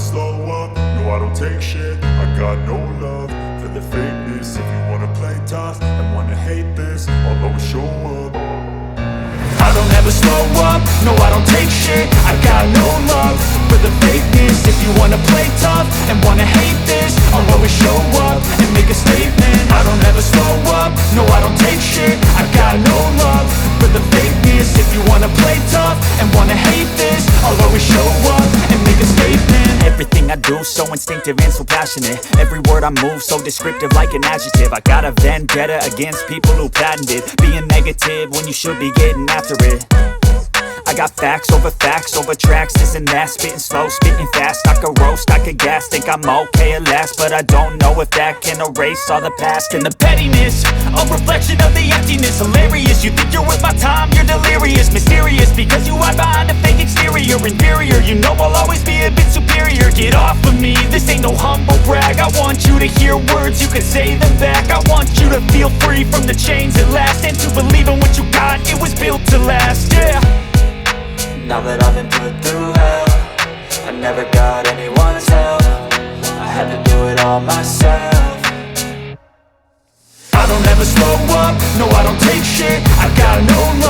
slow up, no I don't take shit. I got no love for the fakeness. If you wanna play tough and wanna hate this, I'll always show up. I don't ever slow up, no I don't take shit. I got no love for the fakeness. If you wanna play tough and wanna hate this, I'll always show up and make a statement. I don't ever slow up, no I don't take shit. I got no love for the fakeness. If you wanna play tough and wanna hate this, I'll always show up and make a statement. Everything I do so instinctive and so passionate. Every word I move so descriptive like an adjective. I got a vendetta against people who patented being negative when you should be getting after it. I got facts over tracks, this and that. Spitting slow, spitting fast, I could roast, I could gas. Think I'm okay at last, but I don't know if that can erase all the past. And the pettiness, a reflection of the emptiness. Hilarious, you think you're worth my time, you're delirious. Mysterious, because you hide behind a fake exterior. Inferior, you know I'll always be a bit superior. Get off of me, this ain't no humble brag. I want you to hear words, you can say them back. I want you to feel free from the chains at last, and to believe in what you got, it was built to last, yeah. Now that I've been put through hell, I never got anyone's help. I had to do it all myself. I don't ever slow up, no I don't take shit. I got no love